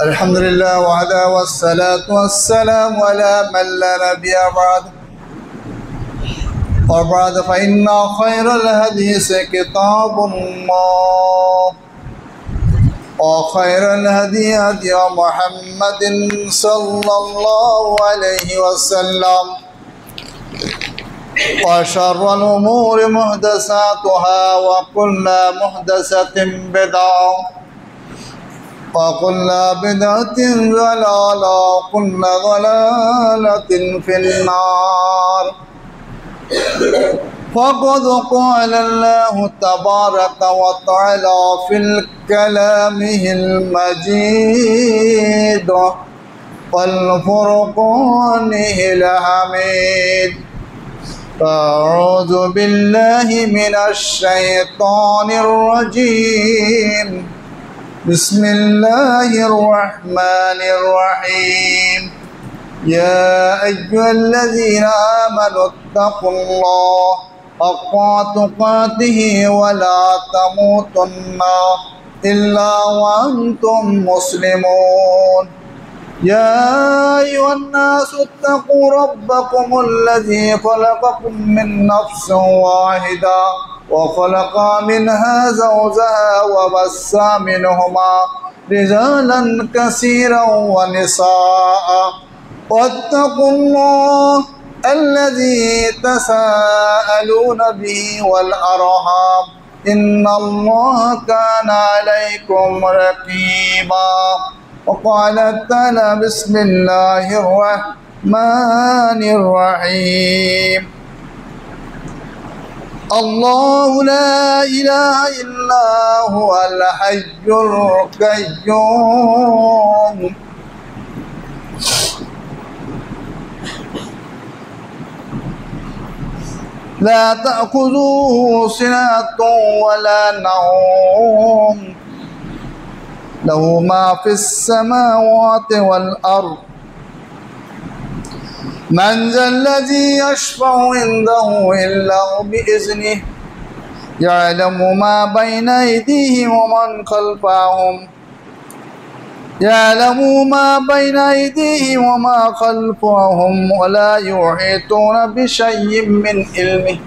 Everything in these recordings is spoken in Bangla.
الحمد لله وحده والصلاة والسلام على من لا نبي بعد. وبعد فإن خير الحديث كتاب الله وخير الهدي هدي محمد صلى الله عليه وسلم وشر الأمور محدثاتها وكل محدثة بدعة وكل بدعة ضلالة وكل ضلالة في النار. فقد قال الله تبارك وتعالى في كلامه المجيد والفرقانه الحميد. أعوذ بالله من الشيطان الرجيم. بسم الله الرحمن الرحيم. يا أيها الذين آمنوا اتقوا الله حق تقاته ولا تموتن إلا وأنتم مسلمون. يا أيها الناس اتقوا ربكم الذي خلقكم من نفس واحدة وخلق منها زوجها وبث منهما رجالا كثيرا ونساء واتقوا الله الذي تساءلون به والأرحام إن الله كان عليكم رقيبا. وقال تعالى بسم الله الرحمن الرحيم. الله لا إله إلا هو الحي القيوم لا تأخذه سنة ولا نوم له ما في السماوات والأرض من ذا الذي يشفع عنده إلا بإذنه يعلم ما بين أيديهم ومن خلفهم وما خلفهم ولا يحيطون بشيء من علمه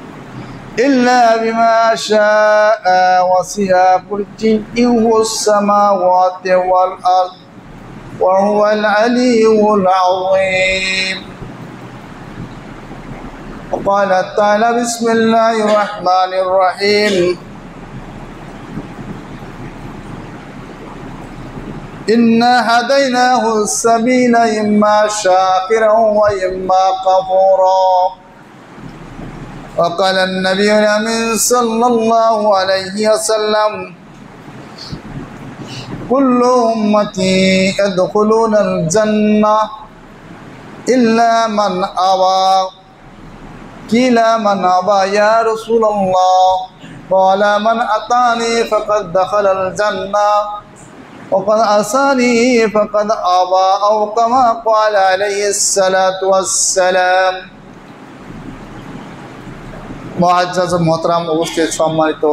إلا بما شاء وسع كرسيه السماوات والأرض وهو العلي العظيم. وقال تعالى بسم الله الرحمن الرحيم. إنا هديناه السبيل إما شاكرا وإما كفورا. وقال النبي الأمين صلى الله عليه وسلم كل أمتي يدخلون الجنة إلا من أبى. قيل من أبى يا رسول الله؟ قال من أطاعني فقد دخل الجنة وقد عصاني فقد أبى أو كما قال عليه الصلاة والسلام. মুআজ্জাজ মোহতারাম উপস্থিত সম্মানিত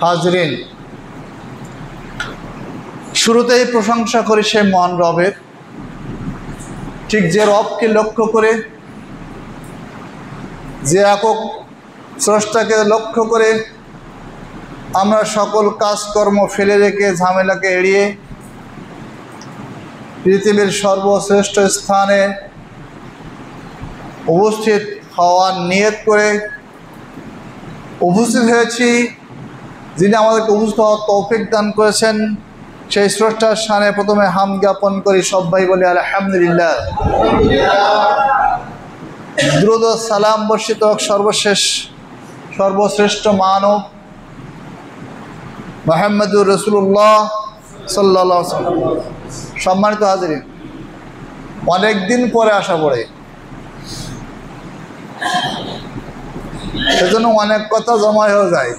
হাজরিন, শুরুতেই প্রশংসা করি সেই মহান রবের, ঠিক যে রবকে লক্ষ্য করে, যে একক স্রষ্টাকে লক্ষ্য করে আমরা সকল কাজকর্ম ফেলে রেখে ঝামেলাকে এড়িয়ে পৃথিবীর সর্বশ্রেষ্ঠ স্থানে উপস্থিত হওয়ার নিয়ত করে উপস্থিত হয়েছি। যিনি আমাদেরকে উপস্থিত হওয়ার তৌফিক দান করেছেন সেই স্রষ্টার শানে প্রথমে হামদ জ্ঞাপন করি, সবাই বলি আলহামদুলিল্লাহ। দ্রুত সালাম বর্ষিত হোক সর্বশ্রেষ্ঠ মানব মুহাম্মদুর রাসূলুল্লাহ সাল্লাল্লাহু আলাইহি ওয়াসাল্লাম। সম্মানিত হাজিরিন, অনেক দিন পরে আসা পড়ে, সেজন্য অনেক কথা জমা হয়ে যায়,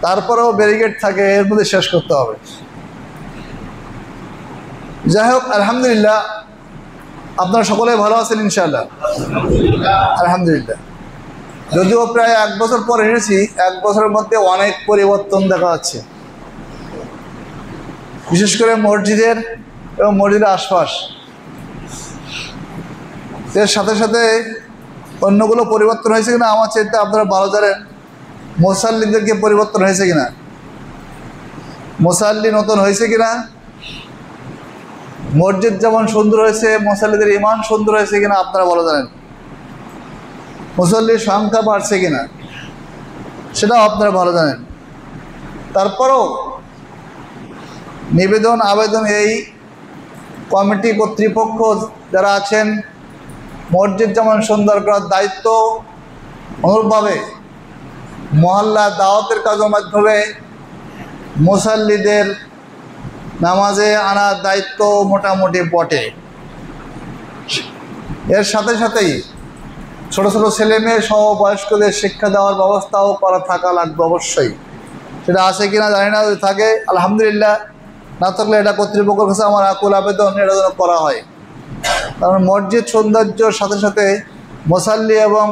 তারপরেও ব্যারিকেড থাকে, এর মধ্যে শেষ করতে হবে। যাই হোক, আলহামদুলিল্লাহ, আপনারা সকলে ভালো আছেন ইনশাআল্লাহ? আলহামদুলিল্লাহ। যদিও প্রায় 1 বছর পর এসেছি, 1 বছরের মধ্যে অনেক পরিবর্তন দেখা যাচ্ছে। বিশেষ করে মসজিদের এবং মসজিদের আশপাশ। এর সাথে সাথে অন্যগুলো পরিবর্তন হয়েছে কিনা আমার চাইতে আপনারা ভালো জানেন। মুসাল্লিদেরকে পরিবর্তন হয়েছে কিনা, মুসাল্লি নতুন হয়েছে কিনা, মসজিদ যেমন সুন্দর হয়েছে মুসাল্লিদের ইমান সুন্দর হয়েছে কিনা আপনারা ভালো জানেন। মুসল্লির সংখ্যা বাড়ছে কিনা সেটাও আপনারা ভালো জানেন। তারপরও নিবেদন আবেদন এই কমিটি কর্তৃপক্ষ যারা আছেন, মসজিদ যেমন সুন্দর করার দায়িত্ব, অনুরূপভাবে মহল্লা দাওয়াতের কাজের মাধ্যমে মুসাল্লিদের নামাজে আনার দায়িত্ব মোটামুটি বটে। এর সাথে সাথেই ছোট ছোট ছেলে মেয়ে সহ বয়স্কদের শিক্ষা দেওয়ার ব্যবস্থাও করা থাকা লাগবে অবশ্যই। সেটা আছে কিনা জানি না, যদি থাকে আলহামদুলিল্লাহ, না থাকলে এটা কর্তৃপক্ষের কাছে আমার আকুল আবেদন, এটা যেন করা হয়। কারণ মসজিদ সৌন্দর্যের সাথে সাথে মুসাল্লি এবং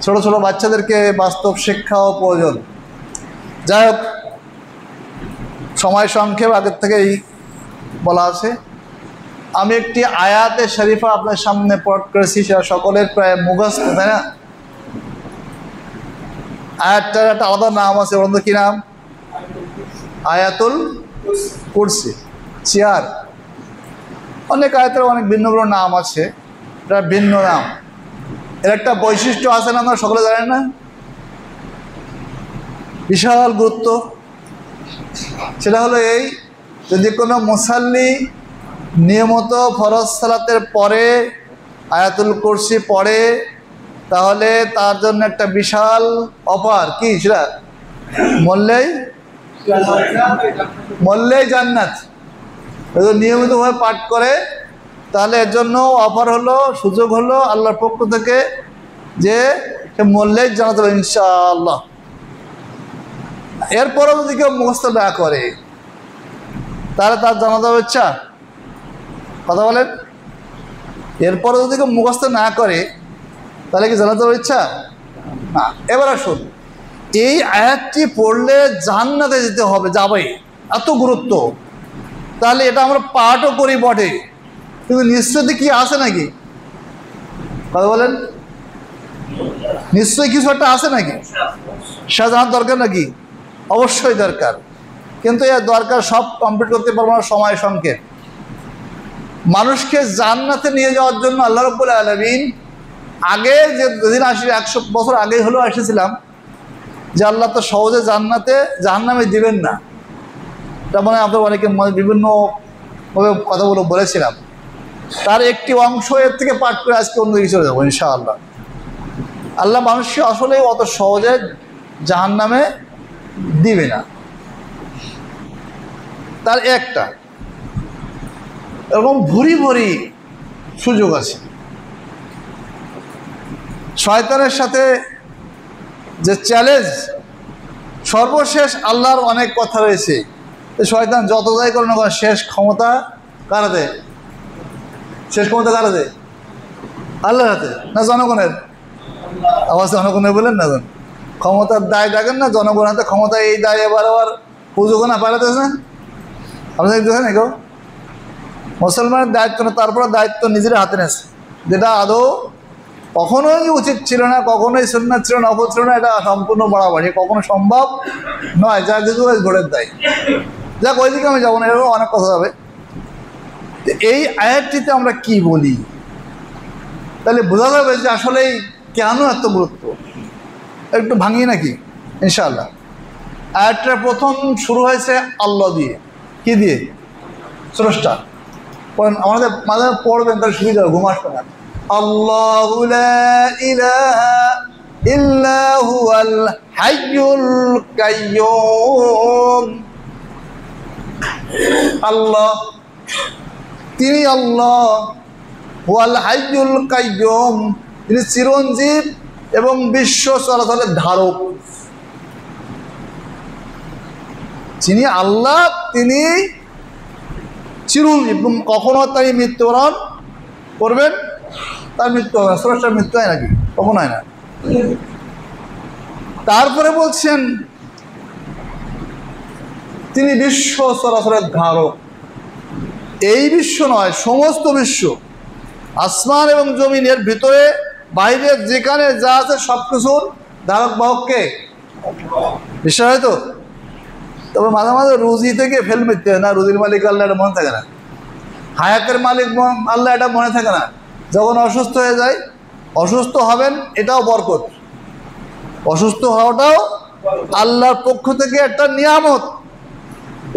ছোট ছোট বাচ্চাদেরকে বাস্তব শিক্ষাও প্রয়োজন। যাই হোক, সময় সংক্ষেপ আগের থেকেই বলা আছে। আমি একটি আয়াতে শরীফা আপনার সামনে পাঠ করেছি, সেটা সকলের প্রায় মুখস্থ, তাই না? আয়াতটার একটা আলাদা নাম আছে, বলুন তো কী নাম? আয়াতুল কুরসি, চেয়ার। অনেক আয়াতের অনেক ভিন্ন ভিন্ন নাম আছে, এটা ভিন্ন নাম। এর একটা বৈশিষ্ট্য আছে না, আমরা সকলে জানেন না? বিশাল গুরুত্ব। সেটা হলো এই, যদি কোনো মুসাল্লি নিয়মিত ফরজ সালাতের পরে আয়াতুল কুরসি পড়ে, তাহলে তার জন্য একটা বিশাল অফার। কি সেটা? মল্লেই জান্নাত। যদি নিয়মিতভাবে পাঠ করে তাহলে এর জন্য অফার হলো, সুযোগ হলো আল্লাহর পক্ষ থেকে যে সে মল্লেই জান্নাত হবে ইনশাআল্লাহ। এরপরেও যদি কেউ মুখস্থ না করে তাহলে তার জান্নাত হবে ইচ্ছা? কথা বলেন। এরপরে যদি কেউ মুখস্থ না করে তাহলে কি জান্নাত হবে ইচ্ছা? না। এবার আসুন, এই আয়াতটি পড়লে জান্নাতে যেতে হবে, যাবে, এত গুরুত্ব। তাহলে এটা আমরা পাঠও করি বটে, কিন্তু নিশ্চয়ই কি আছে নাকি? কথা বলেন। নিশ্চয়ই কিছু একটা আছে নাকি? সেটা জানার দরকার নাকি? অবশ্যই দরকার, কিন্তু এর দরকার সব কমপ্লিট করতে পারবো না, সময় সংক্ষেপ। মানুষকে জান্নাতে নিয়ে যাওয়ার জন্য আল্লাহ রাব্বুল আলামিন আগে যে দিন 100 বছর আগেই হলেও এসেছিলাম যে আল্লাহ তো সহজে জান্নাতে জাহান্নামে দিবেন না। তার মানে আপনার অনেকে বিভিন্নভাবে কথাগুলো বলেছিলাম, তার একটি অংশ এর থেকে পাঠ করে আজকে অন্য দিকে চলে যাবো ইনশাআল্লাহ। আল্লাহ মানুষকে আসলেই অত সহজে জাহান্নামে দিবে না। তার একটা এরকম ভুরি ভুরি সুযোগ আছে। শয়তানের সাথে যে চ্যালেঞ্জ, সর্বশেষ আল্লাহর অনেক কথা রয়েছে। শয়তান যত যাই করে না, শেষ ক্ষমতা কারা দেয়? শেষ ক্ষমতা কারা দেয়? আল্লাহর হাতে না জনগণের? আওয়াজ জনগণের বলেন না, ক্ষমতার দায় ডাকেন না, জনগণের হাতে ক্ষমতা। এই দায় এবার আবার পুজো না পালাতেছে না, আপনি দেখেছেন কেউ? মুসলমানের দায়িত্ব না, তারপরে দায়িত্ব নিজের হাতে নেছে, যেটা আদৌ কখনোই উচিত ছিল না, কখনোই সুন্নাত ছিল না, অপর ছিল না। এটা সম্পূর্ণ বাড়াবাড়ি, কখনো সম্ভব নয়। যা কিছু ঘোরের দায়। যাক, ওইদিকে আমি যাবো না, এরকম অনেক কথা যাবে। এই আয়াতটিতে আমরা কি বলি তাহলে বোঝা যাবে যে আসলেই কেন এত গুরুত্ব। একটু ভাঙিয়ে নাকি ইনশাআল্লাহ। আয়াতটা প্রথম শুরু হয়েছে আল্লাহ দিয়ে। কি দিয়ে? স্রষ্টা। আমাদের মাঝে পড়বেন, তাহলে সুবিধা হবে, ঘুম আসবে না। আল্লাহু লা ইলাহা ইল্লা হুয়াল হাইয়ুল কাইয়্যুম। আল্লাহ, তিনি আল্লাহ, হুয়াল হাইয়ুল কাইয়্যুম, তিনি চিরঞ্জীব এবং বিশ্ব চলাচলের ধারক। যিনি আল্লাহ, তিনি চিরঞ্জীব, কখনো তাই মৃত্যুবরণ করবেন, তার মৃত্যু হবে না। স্রষ্টার মৃত্যু হয় নাকি? কখনো হয় না। তারপরে বলছেন তিনি বিশ্ব চরাচরের ধারক। এই বিশ্ব নয়, সমস্ত বিশ্ব, আসমান এবং জমিনের ভিতরে বাইরে যেখানে যা আছে সব কিছুর ধারক বাহককে বিশ্বাস হয় তো। তবে মাঝে মাঝে রুজি থেকে ফেল মিটতে হয় না, রুজির মালিক আল্লাহ, এটা মনে থাকে না। হায়াতের মালিক আল্লাহ, এটা মনে থাকে না। যখন অসুস্থ হয়ে যায়, অসুস্থ হবেন এটাও বরকত, অসুস্থ হওয়াটাও আল্লাহর পক্ষ থেকে একটা নিয়ামত,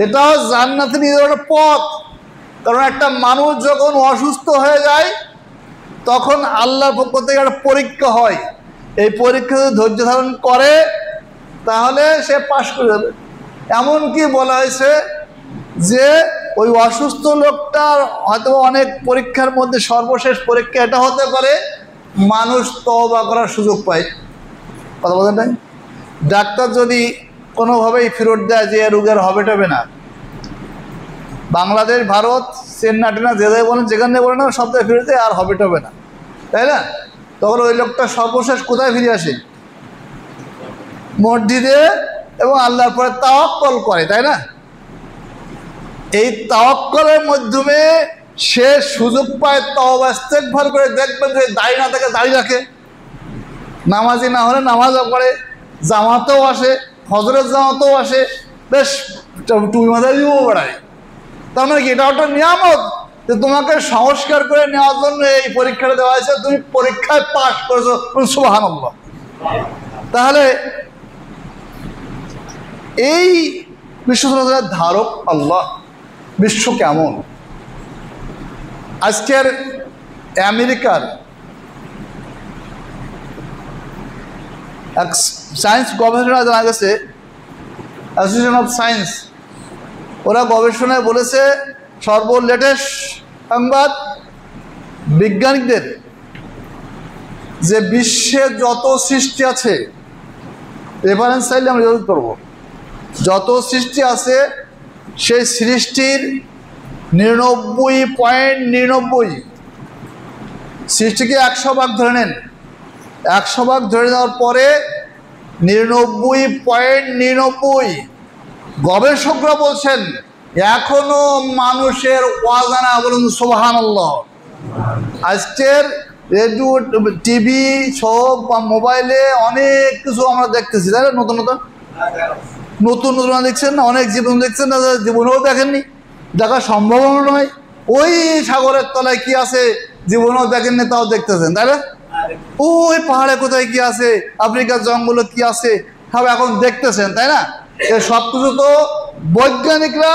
এটাও জান্নাতে নিয়ে যাওয়ার একটা পথ। কারণ একটা মানুষ যখন অসুস্থ হয়ে যায় তখন আল্লাহর পক্ষ থেকে একটা পরীক্ষা হয়, এই পরীক্ষা যদি ধৈর্য ধারণ করে তাহলে সে পাশ করে যাবে। এমনকি বলা হয়েছে যে ওই অসুস্থ লোকটার হয়তো অনেক পরীক্ষার মধ্যে সর্বশেষ পরীক্ষা এটা হতে পারে মানুষ তওবা করার সুযোগ পায়। কথা বলেন নাই? ডাক্তার যদি কোনোভাবেই ফেরত দেয় যে রোগের হবে টবে না, বাংলাদেশ, ভারত, চেন্নাটিনা যে যাই বলেন, যেখানে বলেন না, সব জায়গায় ফিরে দেয় আর হবে টবে না, তাই না? তখন ওই লোকটা সর্বশেষ কোথায় ফিরে আসে? মসজিদে, এবং আল্লাহর পরে তাওয়াক্কুল করে, তাই না? এই তাওয়াক্কুলের মাধ্যমে সে সুযোগ পায় তওবা ইস্তেগফার করে। দেখবেন যে দাড়ি না থাকে দাড়ি রাখে, নামাজি না হলে নামাজও করে, জামাতেও আসে, হজরের জামাতেও আসে, বেশ টুপি মাথায় দিয়েও বেড়ায়। তার মানে কি এটা একটা নিয়ামত যে তোমাকে সংস্কার করে নেওয়ার জন্য এই পরীক্ষাটা দেওয়া হয়েছে, তুমি পরীক্ষায় পাস করেছো, সুবহানাল্লাহ। তাহলে এই বিশ্ব চরাচরের ধারক আল্লাহ। বিশ্ব কেমন? আজকের আমেরিকার এক সায়েন্স গবেষণা জানা গেছে, অ্যাসোসিয়েশন অফ সায়েন্স, ওরা গবেষণায় বলেছে, সর্বলেটেস্ট সংবাদ, বিজ্ঞানীদের, যে বিশ্বে যত সৃষ্টি আছে, রেফারেন্স চাইলে আমরা যত করবো, যত সৃষ্টি আছে সেই সৃষ্টির 99.99, সৃষ্টিকে 100 ভাগ ধরে নেন, 100 ভাগ ধরে নেওয়ার পরে 99.99 গবেষকরা বলছেন এখনো মানুষের অজানা। বলুন সুবহানাল্লাহ। আজকের রেডিও, টিভি সব বা মোবাইলে অনেক কিছু আমরা দেখতেছি, তাই না? নতুন নতুন দেখছেন না, অনেক জীবন দেখছেন না, জীবনেও দেখেননি, দেখা সম্ভাবনা নয়। ওই সাগরের তলায় কি আছে জীবনেও দেখেননি, তাও দেখতেছেন, তাই না? ওই পাহাড়ে কোথায় কি আছে, আফ্রিকার জঙ্গলে কি আছে, সব এখন দেখতেছেন, তাই না? এই সব কিছু তো বৈজ্ঞানিকরা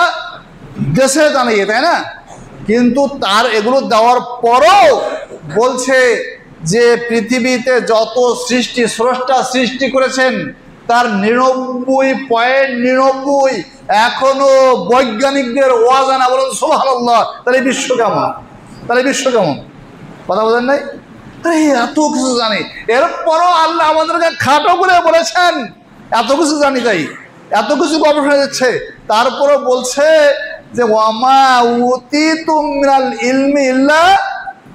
দেশে জানিয়ে, তাই না? কিন্তু তার এগুলো দেওয়ার পরও বলছে যে পৃথিবীতে যত সৃষ্টি স্রষ্টা সৃষ্টি করেছেন তার 99.99 এখনো বৈজ্ঞানিকদের অজানা। বলুন সুবহানাল্লাহ। তাহলে বিশ্ব কেমন? তাহলে বিশ্ব কেমন? কথা বলেন নাই? এত কিছু জানি, এরপরও আল্লাহ আমাদেরকে খাটো করে বলেছেন এত কিছু জানি, তাই এত কিছু গবেষণা দিচ্ছে, তারপরও বলছে যে ওয়ামা উতিতুম মিনাল ইলমি ইল্লা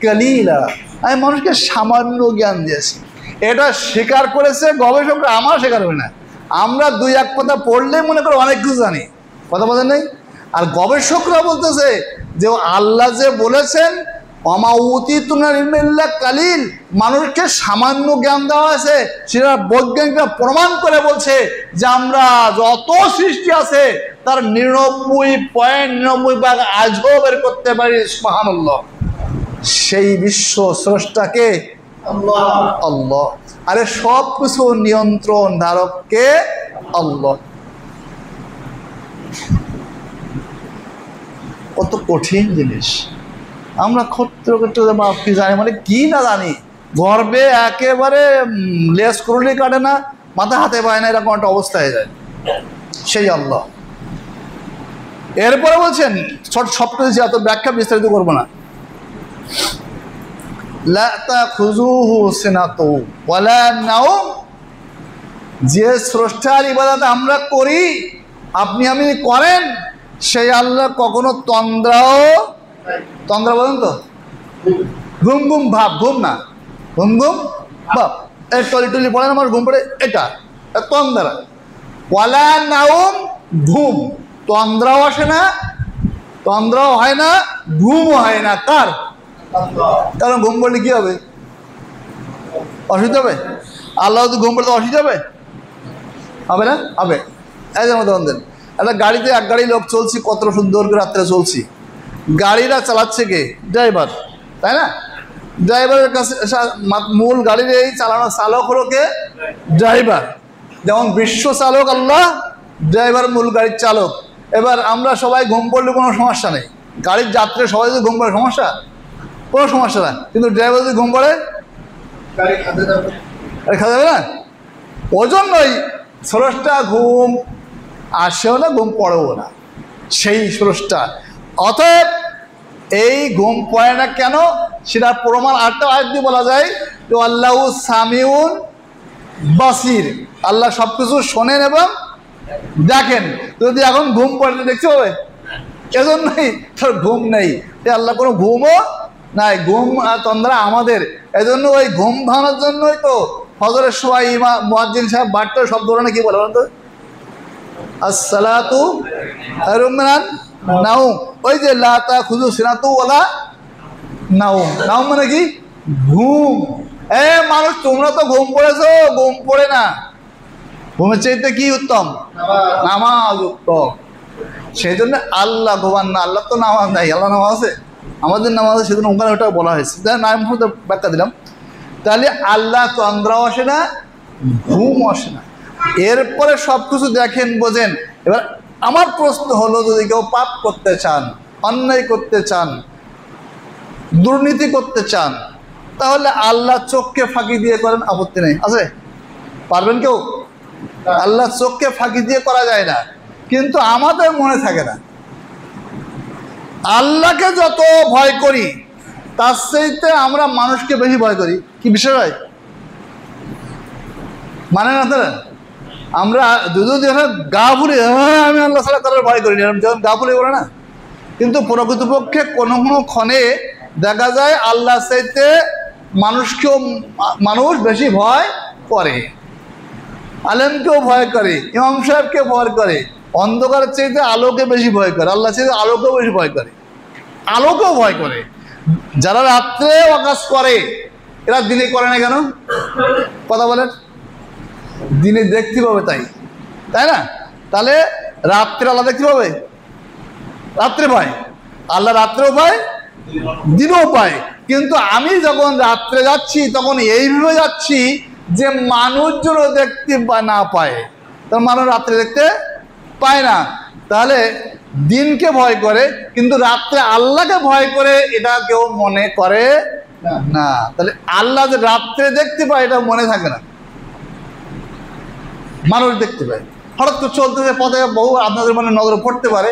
কালিলা, আমি মানুষকে সামান্য জ্ঞান দিয়েছি। এটা স্বীকার করেছে গবেষকরা, আমরা স্বীকার করি না। আমরা দুই এক কথা পড়লেই মনে করি অনেক কিছু জানি। কথা বলেন নাই? আর গবেষকরা বলতেছে যে আল্লাহ যে বলেছেন ওয়ামা উতিতুম মিনাল ইলমি ইল্লা কালিল, মানুষকে সামান্য জ্ঞান দেওয়া আছে, সেটা বৈজ্ঞানিকরা প্রমাণ করে বলছে যে আমরা যত সৃষ্টি আছে তার 99.99 ভাগ আজও বের করতে পারি। সুবহানাল্লাহ। সেই বিশ্ব স্রষ্টাকে আল্লাহ। আরে সব কিছু নিয়ন্ত্রণ ধারককে আল্লাহ। কত কঠিন জিনিস। আমরা ক্ষত্র কি জানি, মানে কি না জানি, গর্বে একেবারে লেস করলে কাটে না, মাথা হাতে পায় না, এরকম একটা অবস্থা হয়ে যায়। সেই আল্লাহ। এরপরে বলছেন, সব কিছু এত ব্যাখ্যা বিস্তারিত করবো না, যে স্রষ্টার ইবাদত আমরা করি, আপনি আমি করেন, সেই আল্লাহ কখনো তন্দ্রা বলেন তো, ঘুম ঘুম ভাব, ঘুম না, ঘুম ঘুম ভাব, এই টলি পড়েন আমার ঘুম পড়ে, এটা তন্দ্রা। ওয়ালা নাউম, ঘুম, তন্দ্রাও আসে না, তন্দ্রাও হয় না, ঘুমও হয় না। কার? কারণ ঘুম পড়লে কি হবে? অসুবিধা হবে? আল্লাহ যদি ঘুম পড়লে অসুবিধা হবে? হবে না? হবে। এই যেমন তখন দেন একটা গাড়িতে এক গাড়ি লোক চলছি, কত সুন্দর করে রাত্রে চলছি, গাড়িটা চালাচ্ছে কে? ড্রাইভার, তাই না? ড্রাইভারের কাছে মূল গাড়ির এই চালানো চালক হলো কে? ড্রাইভার। যেমন বিশ্ব চালক আল্লাহ, ড্রাইভার মূল গাড়ির চালক। এবার আমরা সবাই ঘুম পড়লে কোনো সমস্যা নেই, গাড়ির যাত্রী সবাই যদি ঘুম পড়ে সমস্যা? কোনো সমস্যা না। কিন্তু ড্রাইভার যদি ঘুম পড়ে গাড়ি খাওয়া যাবে না। ওই জন্যই স্রষ্টা ঘুম আসেও না, ঘুম পড়েও না, সেই স্রষ্টা। অতএব এই ঘুম পড়ে না কেন সেটা প্রমাণ আরেকটা আয়াত দিয়ে বলা যায় যে আল্লাহু সামিউন বাসির, আল্লাহ সব কিছু শোনেন এবং দেখেন। যদি এখন ঘুম পড়ে দেখতে হবে, এজন্যই তার ঘুম নেই। আল্লাহ কোনো ঘুমও নাই, ঘুম আর তন্দ্রা আমাদের। এজন্য ওই ঘুম ভাঙানোর জন্যই তো ফজরের সময় মুয়াজ্জিন সাহেব বাড়তে সব ধরনের কি বলে বলেন তো? আসসালাতু খায়রুম মিনান নাউম। ওই যে লা তাখুযু সিনাতু ওয়ালা নাউম, নাউম মানে কি? ঘুম। মানুষ তোমরা তো ঘুম পড়েছো, ঘুম পড়ে না। ঘুমের চাইতে কি উত্তম? নামাজ উত্তম। সেই জন্য আল্লাহ ঘুমান না, আল্লাহ তো নামাজ নাই। আল্লাহ নামাজ আছে, আমাদের নামাজ আছে, সেজন্য ওখানে ওটা বলা হয়েছে। নাম ব্যাখ্যা দিলাম। তাহলে আল্লাহ তন্দ্রাও আসে না, ঘুম আসে না। এরপরে সব কিছু দেখেন, বোঝেন। এবার আমার প্রশ্ন হলো, যদি কেউ পাপ করতে চান, অন্যায় করতে চান, দুর্নীতি করতে চান, তাহলে আল্লাহ চোখকে ফাঁকি দিয়ে করেন, আপত্তি নেই, আছে? পারবেন কেউ? আল্লাহ চোখকে ফাঁকি দিয়ে করা যায় না, কিন্তু আমাদের মনে থাকে না। আল্লাহকে যত ভয় করি তার চাইতে আমরা মানুষকে বেশি ভয় করি। কি বিষয় মানে না? তারা আমরা যদি গা ফুলে আমি আল্লাহ ছাড়া কারোর ভয় করি না, যখন গা ফুলে বলে না। কিন্তু প্রকৃতপক্ষে কোনো কোনো ক্ষণে দেখা যায় আল্লাহ চাইতে মানুষকেও মানুষ বেশি ভয় করে, আলেমকেও ভয় করে, ইমাম সাহেবকে ভয় করে, অন্ধকারের চাইতে আলোকে বেশি ভয় করে, আল্লাহ চাইতে আলোকেও বেশি ভয় করে, আলোকেও ভয় করে। যারা রাত্রে ওয়াকাজ করে এরা দিনে করে না কেন? কথা বলেন। দিনে দেখতে পাবে, তাই না? তাহলে রাত্রে আল্লাহ দেখতে পাবে, রাত্রে পায় আল্লাহ, রাত্রেও পায়, দিনও পায়। কিন্তু আমি যখন রাত্রে যাচ্ছি তখন এইভাবে যাচ্ছি যে মানুষজনও দেখতে না পায়, তার মানুষ রাত্রে দেখতে পায় না। তাহলে দিনকে ভয় করে, কিন্তু রাত্রে আল্লাহকে ভয় করে, এটা কেউ মনে করে না। তাহলে আল্লাহ যে রাত্রে দেখতে পায় এটা মনে থাকে না, মানুষ দেখতে পায়। হঠাৎ তো চলতেছে পথে, বহু আপনাদের মনে নজরে পড়তে পারে,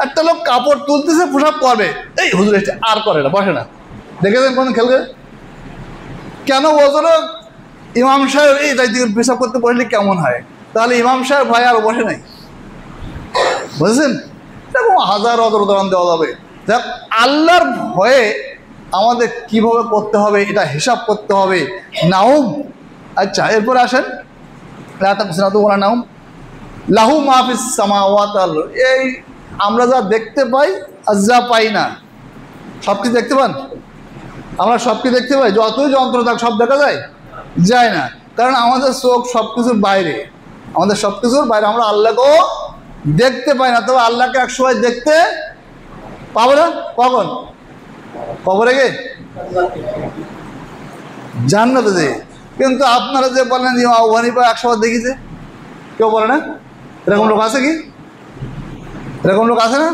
একটা লোক কাপড় তুলতেছে, পোশাক করবে, এই হুজুর এসে আর করে না, বসে না। দেখেছেন কোন খেলবে? কেন? ওজন ইমাম সাহেব এই দায়িত্ব পেশাব করতে বসলে কেমন হয়, তাহলে ইমাম সাহেব ভয় আর বসে নাই, বুঝেছেন? এরকম হাজার হাজার উদাহরণ দেওয়া যাবে। দেখ, আল্লাহর ভয়ে আমাদের কিভাবে করতে হবে এটা হিসাব করতে হবে। নাউম। আচ্ছা, এরপরে আসেন নাউম লাহু মাহফিস সামাওয়াত। এই আমরা যা দেখতে পাই আর যা পাই না, সব কিছু দেখতে পান? আমরা সব কিছু দেখতে পাই, যতই যন্ত্র থাক সব দেখা যায় না। কারণ আমাদের চোখ সব কিছুর বাইরে, আমাদের সব কিছুর বাইরে, আমরা আল্লাহকেও দেখতে পাই না। তবে আল্লাহকে একসময় দেখতে পাবো না। কখন? কবরে গে, জান্নাতে যে। কিন্তু আপনারা যে বলেন যে আবু হানিফা 100 বার দেখিছে, কেউ বলে না? এরকম লোক আছে কি? এরকম লোক আছে না?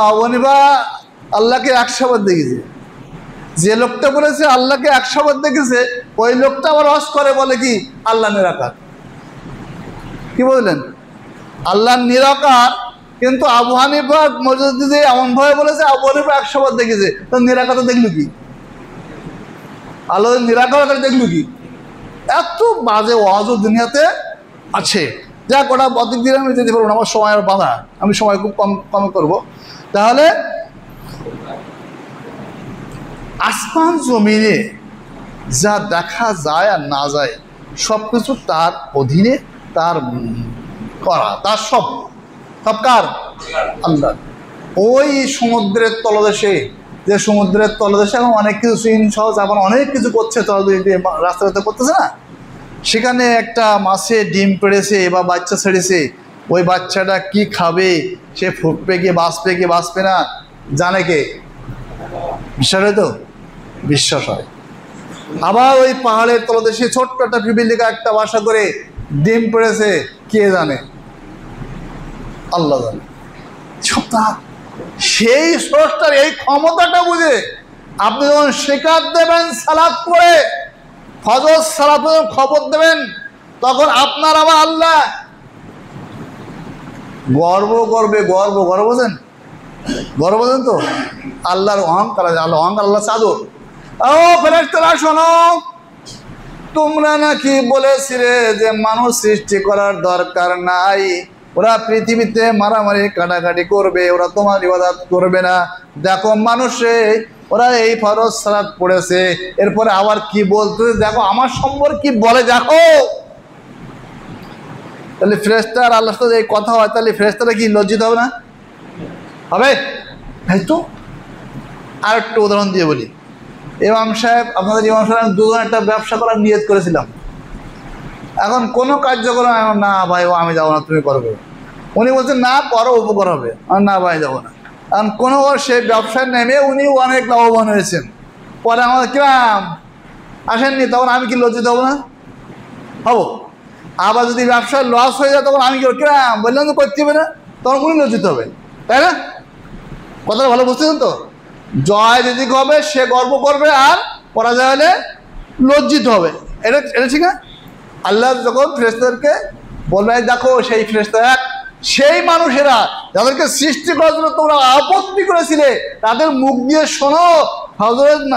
আবু হানিফা আল্লাহকে 100 বার দেখেছে। যে লোকটা বলেছে আল্লাহকে 100 বার দেখেছে, ওই লোকটা আবার হজ করে বলে কি আল্লাহ নিরাকার। কি বললেন? আল্লাহ নিরাকার, কিন্তু আবু হানিফা মজুদ্দিদে এমনভাবে বলেছে আবু হানিফা 100 বার দেখেছে, তো নিরাকারটা দেখলো কি? আল্লাহ নিরাকার দেখলো কি? এত বাজে ওয়াজও দুনিয়াতে আছে। যাক, ওটা অধিক দিন আমি যেতে পারবো না, আমার সময়ের বাধা, আমি সময় খুব কম করবো। তাহলে আসমান জমিনে যা দেখা যায় আর না যায় সব কিছু তার অধীনে, তার করা, তার সব কার? আল্লাহ। ওই সমুদ্রের তলদেশে, যে সমুদ্রের তলদেশে এখন অনেক কিছু চীন সহ জাপান অনেক কিছু করছে, তলদেশ দিয়ে রাস্তাতে করতেছে না, সেখানে একটা মাছে ডিম পেড়েছে বা বাচ্চা ছেড়েছে। ওই বাচ্চাটা কি খাবে, সে ফুটবে কি বাঁচবে না, জানে কে? বিশ্বাস হয় তো? বিশ্বাস হয়। আবার ওই পাহাড়ের তলদেশে ছোট্ট একটা পিপিলিকা একটা বাসা করে ডিম পেড়েছে, কে জানে? আল্লাহ জানে। সেই স্রষ্টার এই ক্ষমতাটা বুঝে আপনি যখন শিকার দেবেন সালাত পড়ে, ফজর সালাত খবর দেবেন, তখন আপনার আমার আল্লাহ গর্ব করবে। গর্ব বোঝেন? গর্ব বোঝেন তো? আল্লাহর অহংকার আছে। আল্লাহ চাদর। ও ফেরেশতারা শোনো, তোমরা নাকি বলেছিলে যে মানুষ সৃষ্টি করার দরকার নাই, ওরা পৃথিবীতে মারামারি কাটাকাটি করবে, ওরা তোমার ইবাদত করবে না। দেখো মানুষে ওরা এই ফরজ সালাত পড়েছে, এরপরে আবার কি বলতে, দেখো আমার সম্পর্কে কি বলে দেখো। তাহলে ফেরেশতা আর আল্লাহর সাথে এই কথা হয়, তাহলে ফেরেশতারা কি লজ্জিত হবে না? হবে। তাই তো। আর একটু উদাহরণ দিয়ে বলি। ইমাম সাহেব, আপনাদের ইমাম সাহেব দুজন একটা ব্যবসা করার নিয়ত করেছিলাম। এখন কোনো কার্যক্রম, না ভাই ও আমি যাবো না, তুমি করবে। উনি বলছেন না করো, উপকার হবে। আর না ভাই যাবো না। কারণ কোনো সেই ব্যবসায় নেমে উনি অনেক লাভবান হয়েছেন। পরে আমাদের কিরাম আসেননি, তখন আমি কি লজ্জিত হবো না? হবো। আবার যদি ব্যবসায় লস হয়ে যায়, তখন আমি কি কিরাম বললাম তো করতে হবে না, তখন উনি লজ্জিত হবে, তাই না? কথাটা ভালো বুঝতেছেন তো? জয় যেদিকে হবে সে গর্ব করবে, আর পরাজয় হলে লজ্জিত হবে। এটা এটা ঠিক না? আল্লাহ যখন ফেরেশতাদেরকে বলবে দেখো সেই ফেরেশতা এক, সেই মানুষেরা যাদেরকে সৃষ্টি করার জন্য তোমরা আপত্তি করেছিলে, তাদের মুখ দিয়ে শোনো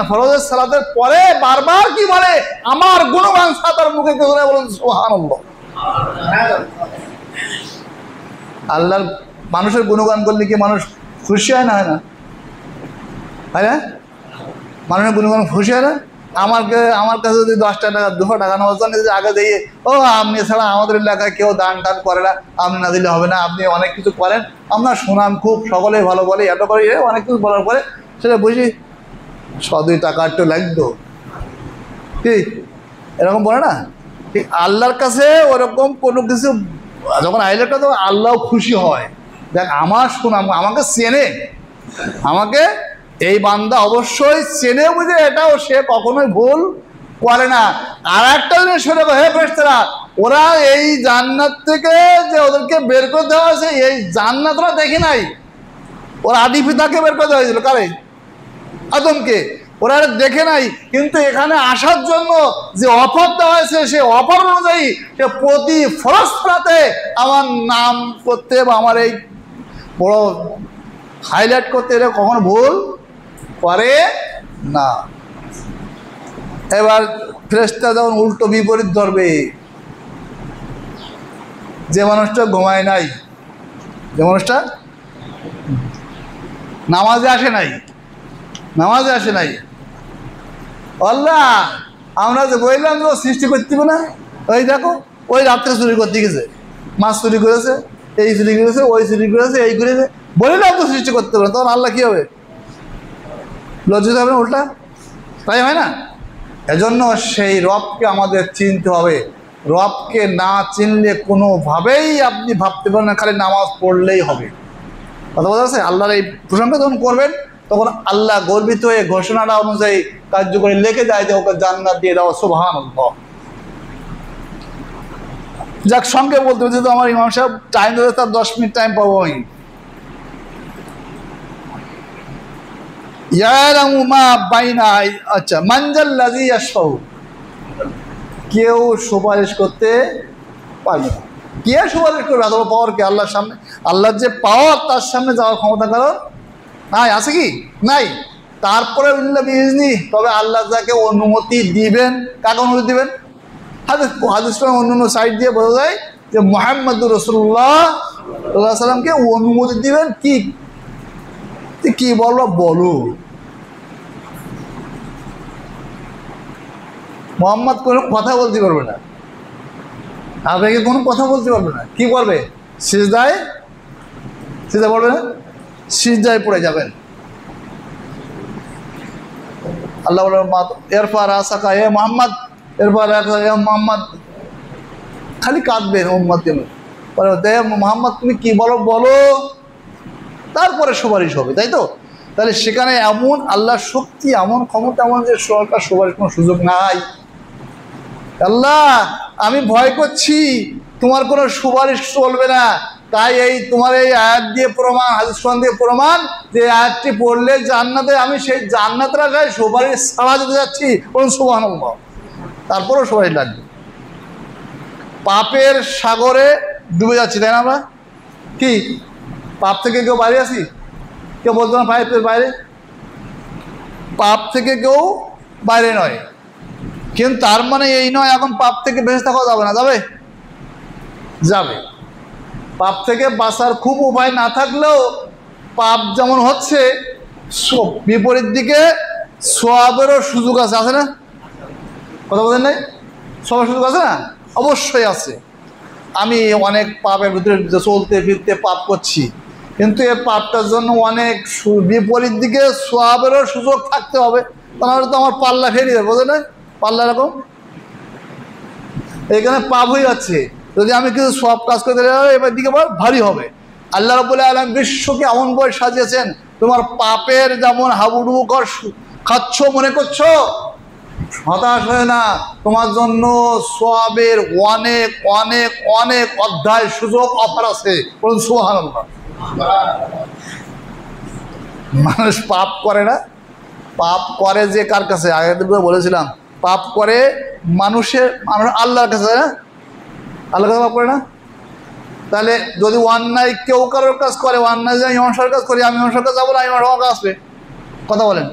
ফরজের সালাতের পরে বারবার কি বলে, আমার গুণগান তার মুখে কেউ বলুন সুবহানাল্লাহ। আল্লাহর মানুষের গুণগান করলে কি মানুষ খুশি হয় না? হয় না? হয় না? মানুষের গুণগান খুশি হয় না? আমার কাছে যদি 10 টাকা 200 টাকা নেওয়ার জন্য যদি আগে দিয়ে, ও আপনি ছাড়া আমাদের এলাকায় কেউ দান টান করে না, আপনি না দিলে হবে না, আপনি অনেক কিছু করেন, আপনার সুনাম খুব, সকলেই ভালো বলে, এত করে অনেক কিছু বলার পরে সেটা বুঝি 100-2 টাকা একটু লাগতো, কি এরকম বলে না? ঠিক আল্লাহর কাছে ওরকম কোনো কিছু যখন আইলে, তখন আল্লাহ খুশি হয়। দেখ আমার সুনাম, আমাকে চেনে, আমাকে এই বান্দা অবশ্যই চেনে বুঝে, এটাও সে কখনোই ভুল করে না। আর একটা জিনিস শুনে, হে ফেরেশতারা, ওরা এই জান্নাত থেকে যে ওদেরকে বের করে দেওয়া হয়েছে, এই জান্নাত ওরা দেখে নাই। ওরা আদি পিতাকে বের করে দেওয়া হয়েছিল, কারে? আদমকে। ওরা দেখে নাই, কিন্তু এখানে আসার জন্য যে অফার দেওয়া হয়েছে, সেই অফার অনুযায়ী সে প্রতি ফরজ রাতে আমার নাম করতে বা আমার এই বড় হাইলাইট করতে, এটা কখনো ভুল করে না। এবার ফেরেশতা যখন উল্টো বিপরীত ধরবে, যে মানুষটা ঘুমায় নাই, যে মানুষটা নামাজে আসে নাই, আল্লাহ আমরা যে বললাম যে সৃষ্টি করতে না, ওই দেখো ওই রাত্রে চুরি করতে গেছে, মাছ চুরি করেছে, এই চুরি করেছে, ওই চুরি করেছে, এই করেছে, বললাম তো সৃষ্টি করতে পারে, তখন আল্লাহ কি হবে? লজ্জিত হবে না? উল্টা তাই হয় না? এজন্য সেই রবকে আমাদের চিনতে হবে। রবকে না চিনলে কোনোভাবেই আপনি ভাবতে পারেন না খালি নামাজ পড়লেই হবে। কথা বলা যাচ্ছে? আল্লাহর এই প্রশংসা যখন করবেন, তখন আল্লাহ গর্বিত হয়ে ঘোষণাটা অনুযায়ী কার্যকরী লিখে যায় যে ওকে জান্নাত দিয়ে দাও, সুবহানাল্লাহ। যাক, সঙ্গে বলতে হচ্ছে তো আমার ইমাম সাহেব টাইম দেবে, তার 10 মিনিট টাইম পাবো আমি। আচ্ছা, মানজাল্লাযী ইয়াশফাউ, কেউ সুপারিশ করতে পারবে না। কে সুপারিশ করবে? এত পাওয়ার কি আল্লাহর সামনে? আল্লাহর যে পাওয়ার, তার সামনে যাওয়ার ক্ষমতা কারণ নাই, আছে কি? নাই। তারপরে তবে আল্লাহ যাকে অনুমতি দিবেন, কাকে অনুমতি দিবেন? হাদিস অন্য সাইড দিয়ে বোঝা যায় যে মুহাম্মদুর রাসূলুল্লাহ সাল্লাল্লাহু আলাইহি ওয়াসাল্লামকে অনুমতি দিবেন। কি বলবো বলো? মোহাম্মদ কোনো কথা বলতে পারবে না, আপনাকে কোনো কথা বলতে পারবে না। কি করবে? সিজদায় সিজদা পড়বে না, সিজদায় পড়ে যাবেন। আল্লাহ বলেন এরপর আসাকা এ মোহাম্মদ, এরপর মোহাম্মদ, খালি কাঁদবেন উম্মত কেন, মোহাম্মদ তুমি কি বলো বলো, তারপরে সুপারিশ হবে, তাই তো? তাহলে সেখানে এমন আল্লাহর শক্তি, এমন ক্ষমতা, এমন যে সরকার সুপারিশ কোনো সুযোগ নাই। আল্লাহ আমি ভয় করছি তোমার কোনো সুপারিশ চলবে না, তাই এই তোমার এই আয়াত দিয়ে প্রমাণ, হাদিস দিয়ে প্রমাণ যে আয়াতটি পড়লে জান্নাতে, আমি সেই জান্নাতের আশায় সুপারিশ ছাড়া যেতে যাচ্ছি, বলুন সুবহানাল্লাহ। তারপরেও সুপারিশ লাগবে। পাপের সাগরে ডুবে যাচ্ছি, তাই না? আমরা কি পাপ থেকে কেউ বাইরে আছি? কেউ বলতো না পাপের বাইরে? পাপ থেকে কেউ বাইরে নয়, কিন্তু তার মানে এই নয় এখন পাপ থেকে বেঁচে থাকা যাবে না। যাবে, যাবে। পাপ থেকে বাঁচার খুব উপায় না থাকলেও পাপ যেমন হচ্ছে, বিপরীত দিকে সওয়াবেরও সুযোগ আছে, আছে না? কথা বলেন নাই? সবার সুযোগ আছে না? অবশ্যই আছে। আমি অনেক পাপের ভিতরে চলতে ফিরতে পাপ করছি, কিন্তু এই পাপটার জন্য অনেক বিপরীত দিকে সওয়াবেরও সুযোগ থাকতে হবে, তাহলে তো আমার পাল্লা ফেরিয়ে দেবে, বোঝে না? পাল্লা এরকম এখানে পাপ হয়ে যাচ্ছে, যদি আমি কিছু সব কাজ করতে এবার দিকে ভারী হবে। আল্লাহ রাব্বুল আলামিন বিশ্বকে এমন বই সাজিয়েছেন, তোমার পাপের যেমন হাবুডুবু কর খাচ্ছ মনে করছো, হতাশ হয় না, তোমার জন্য সওয়াবের অনেক অনেক অনেক অধ্যায় সুযোগ অফার আছে, বলুন সুবহানাল্লাহ। মানুষ পাপ করে না, পাপ করে যে কার কাছে? আগের দিন বলেছিলাম, পাপ করে মানুষের আল্লাহর কাছে, না আল্লাহর কাছে পাপ করে না। তাহলে যদি অন্যায় কেউ কারোর কাজ করে, অন্যায় যে আমি ইমাম কাজ করি, আমি ইমাম কাছে যাবো না, ইমাম আমাকে আসবে, কথা বলেন,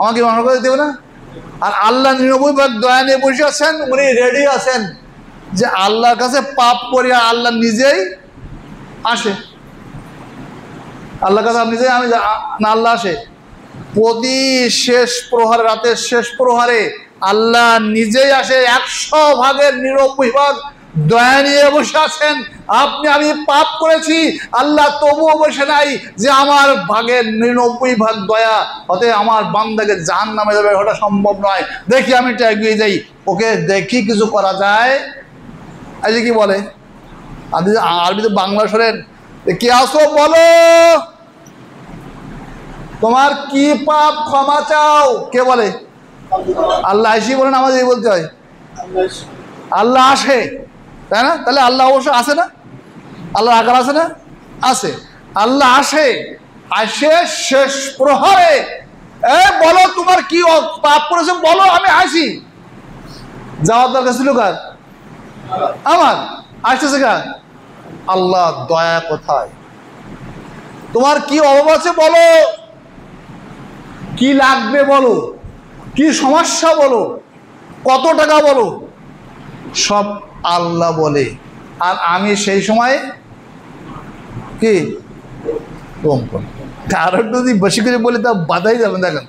আমাকে ইমাম কাছে দেবে না? আর আল্লাহ 99 ভাগ দয়া নিয়ে বসে আছেন, উনি রেডি আছেন যে আল্লাহর কাছে পাপ করি, আর আল্লাহ নিজেই আসে। আল্লাহর কাছে আপনি নিজেই, আমি না, আল্লাহ আসে প্রতি শেষ প্রহারে, রাতের শেষ প্রহারে আল্লাহ নিজেই আসে, 100 ভাগের 99 ভাগ দয়া নিয়ে বসে আছেন। আমি পাপ করেছি, আল্লাহ তবুও বসে নাই যে আমার ভাগের 99 ভাগ দয়া হতে আমার বান্দাকে জাহান্নামে যাবে, ওটা সম্ভব নয়, দেখি আমি একটু এগিয়ে যাই, ওকে দেখি কিছু করা যায়। আজ কি বলে আরবিতে, বাংলা শোনেন, কে আসো বলো, তোমার কি পাপ ক্ষমা চাও, কে বলে? আল্লাহ আসি বলেন, আমাদের এই বলতে হয় আল্লাহ আসে, তাই না? তাহলে আল্লাহ অবশ্য আসে না? আল্লাহ আকার আছে না? আছে। আল্লাহ আসে, আসে শেষ প্রহরে, বলো তোমার কি পাপ করেছে বলো, আমি আসি। যাওয়ার দরকার ছিল কার? আমার। আসতেছে কার? আল্লাহ। দয়া কোথায়? তোমার কি অভাব আছে বলো, কি লাগবে বলো, কি সমস্যা বলো, কত টাকা বলো, সব আল্লাহ বলে। আর আমি সেই সময় কি কম করি, আরো যদি বেশি করে বলি তা বাধাই যাবেন। দেখেন,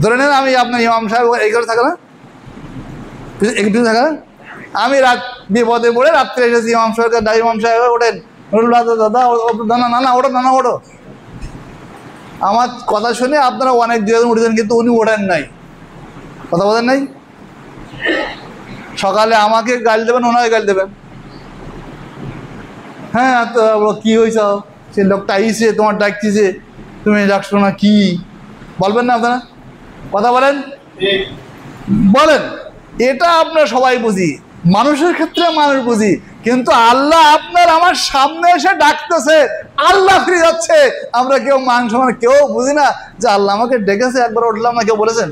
ধরে নেন আমি আপনার ইমাম সাহেব এই ঘরে থাকে না, একটু থাকে না, আমি রাত বিপদে পড়ে রাত্রে এসেছি, ইমাম সাহেব ইমাম সাহেব ওঠেন, দাদা দানা না না ওঠো, নানা ওঠো। আমার কথা শুনে আপনারা অনেক দুজন উঠেছেন, কিন্তু উনি ওঠেন নাই, কথা বলেন নাই। সকালে আমাকে গাল দেবেন, ওনাকে গাল দেবেন, হ্যাঁ তো কি হয়েছ, সে লোকটা আইসে তোমার ডাকতেছে, তুমি ডাকছো না, কি বলবেন না আপনারা? কথা বলেন, বলেন। এটা আপনারা সবাই বুঝি, মানুষের ক্ষেত্রে মানুষ বুঝি, কিন্তু আল্লাহ আপনার আমার সামনে এসে ডাকতেছে, আল্লাহ ফিরে যাচ্ছে, আমরা কেউ মান সম্মান কেউ বুঝি না যে আল্লাহ আমাকে ডেকেছে, একবার উঠলাম না, কেউ বলেছেন?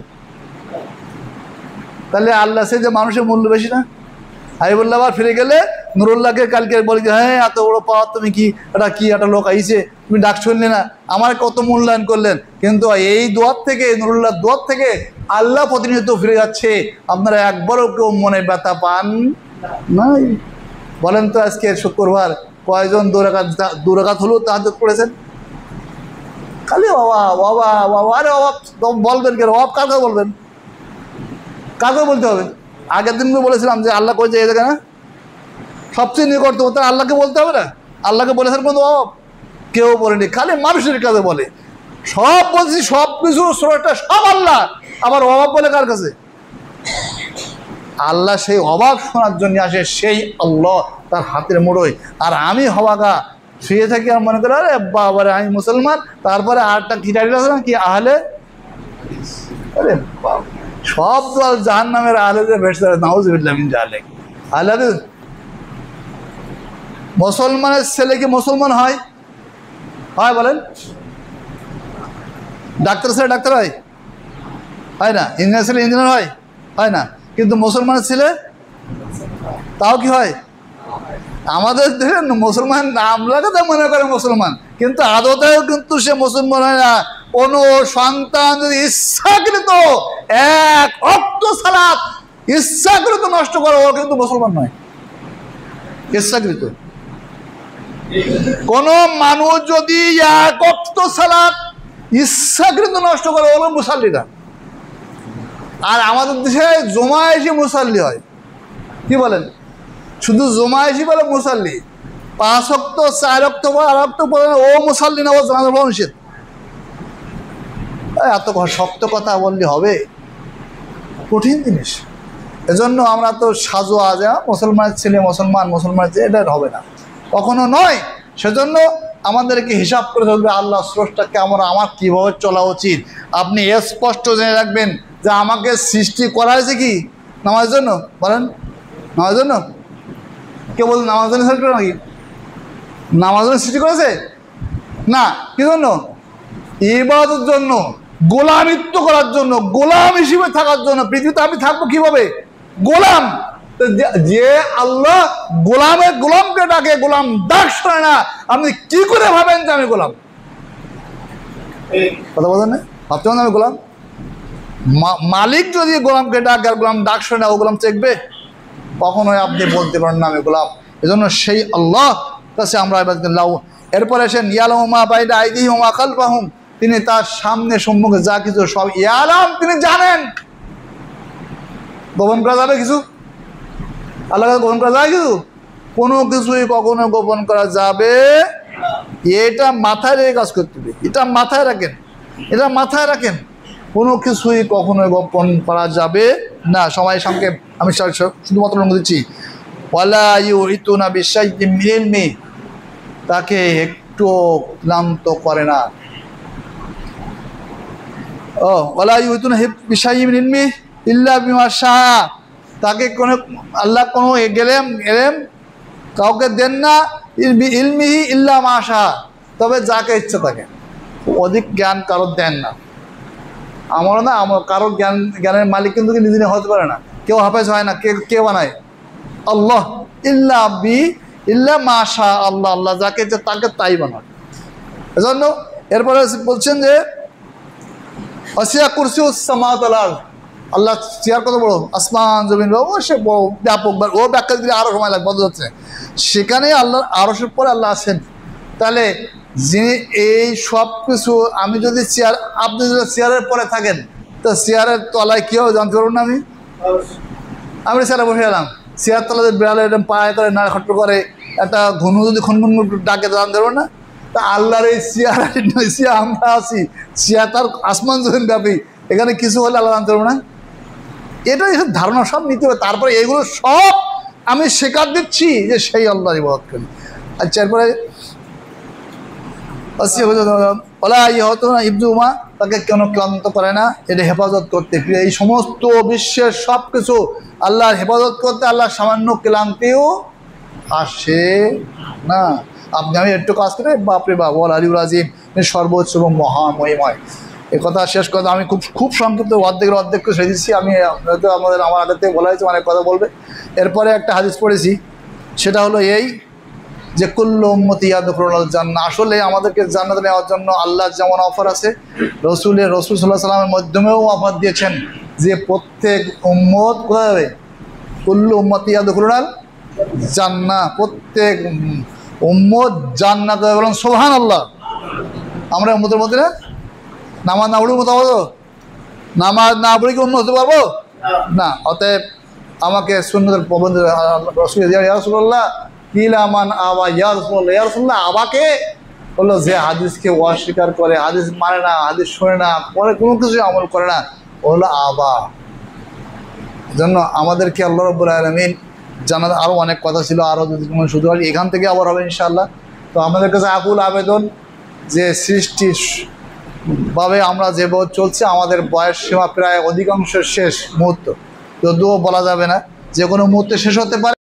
তাহলে আল্লাহ সে যে মানুষের মূল্য বেশি না? হাবিবুল্লাহ আবার ফিরে গেলে নুরুল্লাহকে কালকে বলি যে হ্যাঁ এত বড় পাওয়ার, তুমি কি এটা কি একটা লোক আইছে, তুমি ডাক শুনলে না, আমার কত মূল্যায়ন করলেন। কিন্তু এই দোয়ার থেকে, নুরুল্লাহ দোয়ার থেকে আল্লাহ প্রতিনিয়ত ফিরে যাচ্ছে, আপনারা একবারও কেউ মনে ব্যথা পান নাই? বলেন তো আজকে শুক্রবার কয়জন দু রাকাত হলেও তাহাজ্জুদ পড়েছেন? খালি বাবা বাবা বাবা, আরে অভাব বলবেন কেন? অভাব কাকে বলবেন? কাকে বলতে হবে? আগের দিন বলেছিলাম যে আল্লাহ কই যে এই জায়গা না সবচেয়ে নিকটতম, তার আল্লাহকে বলতে হবে না? আল্লাহকে বলেছেন কোনো অভাব? কেউ বলেনি, খালি মানুষের কাছে বলে। সব বলছি, সব কিছু স্রোতটা সব আল্লাহ, আবার অভাব বলে কার কাছে? আল্লাহ সেই অভাব শোনার জন্য আসে, সেই আল্লাহ তার হাতের মুঠোয়। আর আমি হওয়াগা শুয়ে থাকি আর মনে করে আরে বাবারে আমি মুসলমান, তারপরে আরটা কি টাইটেল আছে না কি, আহলে, আরে সব দল জাহান্নামের আহলেদের ভেসে নাউজুবিল্লাহ মিন জালিক। আহলে মুসলমানের ছেলে কি মুসলমান হয়? হয় বলেন? ডাক্তার ছেলে ডাক্তার হয়? হয় না। ইঞ্জিনিয়ার ছেলে ইঞ্জিনিয়ার হয়? হয় না। কিন্তু মুসলমানের ছেলে তাও কি হয়? আমাদের দেখেন মুসলমান নাম লাগাতে মনে করে মুসলমান, কিন্তু আদতেও কিন্তু সে মুসলমান হয় না। কোন সন্তান যদি ইচ্ছাকৃত এক ওয়াক্ত সালাত ইচ্ছাকৃত নষ্ট করে, ও কিন্তু মুসলমান নয়। ইচ্ছাকৃত কোন মানুষ যদি এক ওয়াক্ত সালাত ইচ্ছাকৃত নষ্ট করে, ও মুসাল্লি না। আর আমাদের দেশে জমায়েশি মুসাল্লি হয়, কি বলেন? শুধু জমায়েশি বলে মুসাল্লি, 5 ওয়াক্ত 4 ওয়াক্ত 8 ওয়াক্ত পড়ে ও মুসাল্লি না, ও জানাজা পড়া নিষেধ। এত শক্ত কথা বললে হবে? কঠিন জিনিস। এজন্য আমরা তো সাজু আজ মুসলমানের ছেলে মুসলমান, মুসলমানের ছেলে, এটা হবে না, কখনো নয়। সেজন্য আমাদেরকে হিসাব করে চলবে আল্লাহ স্রষ্টা কেমন, আমার কীভাবে চলা উচিত। আপনি স্পষ্ট জেনে রাখবেন যে আমাকে সৃষ্টি করা হয়েছে কি নামাজের জন্য? বলেন, নামাজের জন্য? কে বলুন নামাজের জন্য সৃষ্টি করে নাকি? নামাজের জন্য সৃষ্টি করেছে না। কি জন্য? ইবাদতের জন্য, গোলামিত্ব করার জন্য, গোলাম হিসেবে থাকার জন্য। পৃথিবীতে আমি থাকবো কিভাবে? গোলাম। যে আল্লাহ গোলামের গোলামকে ডাকে, গোলাম ডাক শোনে না, আপনি কি করে ভাবেন যে আমি গোলাম? কথা বলেন না, ভাবতে পারেন আমি গোলাম? মালিক যদি গোলামকে ডাকে আর গোলাম ডাক শোনে না, ও গোলাম চেকবে? কখনোই আপনি বলতে পারেন না আমি গোলাম। এজন্য সেই আল্লাহ কাছে আমরা লাউ। এরপরে এসে ইয়ালামা বাইনা আইদিহিম ওয়া খালফাহুম, তিনি তার সামনে সম্মুখে যা কিছু সব ইয়ালাম, তিনি জানেন। গোপন করা যাবে কিছু? আল্লাহ গোপন করা যায় কিছু? কোনো কিছুই কখনো গোপন করা যাবে? এটা মাথায় রেখে কাজ করতে হবে, এটা মাথায় রাখেন, এটা মাথায় রাখেন। কোনো কিছুই কখনো গোপন করা যাবে না। সময় সংক্ষেপ, আমি শুধুমাত্র লঙ্ঘ দিচ্ছি। ওয়ালা ইউহিতুনা বিশাইইম মিন ইলমি, তাকে একটু ক্লান্ত করে না। ও ওয়ালা ইউহিতুনা বিশাইইম মিন ইলমি ইল্লা বিমা শাআ, তাকে কোনো আল্লাহ কোনো এলেম কাউকে দেন না, ইলমিহি ইল্লা মা শাআ, তবে যাকে ইচ্ছা তাকে। অধিক জ্ঞান কারো দেন না। আমারও না, আমার কারো জ্ঞানের মালিক কিন্তু নিজে হতে পারে না। কেউ হাফেজ হয় না, কে বানায়? আল্লাহ। ইল্লা মা শাআ, আল্লাহ, আল্লাহ যাকে ইচ্ছা তাকে তাই বানায়। এজন্য এরপরে বলছেন যে ওয়াসিয়া কুরসিউস সামাওয়াতি ওয়াল আরদ, আল্লাহ চেয়ার কত বড়, আসমান জমিন, ও সে বড় ব্যাপক। ও ব্যাখ্যা দিলে আরো সময় লাগবে, বলতে যাচ্ছে। সেখানে আল্লাহর আরশের পরে আল্লাহ আছেন। তাহলে যিনি এই সব কিছু, আমি যদি চেয়ার, আপনি যদি চেয়ারের পরে থাকেন, তো চেয়ারের তলায় কী হবে জানতে পারবো না? আমি চেয়ারে বসে গেলাম, চেয়ার তলায় বেড়ালে এরকম পায়ে করে না খট্ট করে, একটা ঘুনু যদি খুনগুন ডাকে জানতে পারবো না? তা আল্লাহর এই চেয়ার আমরা আছি, চেয়ার তার আসমান জমিন ব্যাপী, এখানে কিছু হলে আল্লাহ জানতে পারবো না? এটাই ধারণা সব নিতে হবে। তারপরে এগুলো সব আমি শেখার দিচ্ছি যে সেই আল্লাহর ইবাদত করি। আচ্ছা, এরপরে ইবদুমা, তাকে কেন ক্লান্ত করে না, এটা হেফাজত করতে। এই সমস্ত বিশ্বের সব কিছু আল্লাহর হেফাজত করতে আল্লাহ সামান্য ক্লান্তিও আসে না। আমি একটু কাজ করে বাপরে বাপ, ওয়াল আলিউল আজিম, সর্বোচ্চ এবং মহামহিময়। এই কথা শেষ কথা আমি খুব সংক্ষিপ্ত, অর্ধেক ছেড়ে দিচ্ছি। আমি হয়তো আমার আগে থেকে বলা হয়েছে, অনেক কথা বলবে। এরপরে একটা হাদিস পড়েছি, সেটা হলো এই যে কুল্লু উম্মতি ইয়াদখুলুল জান্নাহ। আসলে আমাদেরকে জান্নাতে নেওয়ার জন্য আল্লাহ যেমন অফার আছে, রসুল সাল্লাল্লাহু আলাইহি সাল্লামের মাধ্যমেও অফার দিয়েছেন যে প্রত্যেক উম্মত কোথায় যাবে? কুল্লু উম্মতি ইয়াদখুলুল জান্নাহ, প্রত্যেক উম্মত জান্নাতে যাবে। বলেন সুবহানাল্লাহ। আমরা উম্মতের মধ্যে নামাজ না পড়ে উম্মত হবো? নামাজ না পড়ে কি উম্মত হতে পারবো না? অতএব আমাকে সুন্নতের পাবন্দ রসুল, ইয়া রাসূলুল্লাহ কিলামান আবা, ইয়া রাসূলুল্লাহ, ইয়া রাসূলুল্লাহ, আবাকে বললো যে হাদিসকে অস্বীকার করে, হাদিস মানে না, হাদিস শোনে না, পরে কোনো কিছু আমল করে না, ও হলো আবা। জন্য আমাদেরকে আল্লাহ রাব্বুল আলামিন জানার আরও অনেক কথা ছিল, আরও যদি কোনো শুধু এখান থেকে আবার হবে ইনশাআল্লাহ। তো আমাদের কাছে আকুল আবেদন যে সৃষ্টি ভাবে আমরা যেভাবে চলছে, আমাদের বয়স সীমা প্রায় অধিকাংশ শেষ মুহূর্ত, যদিও বলা যাবে না, যে কোনো মুহূর্তে শেষ হতে পারে।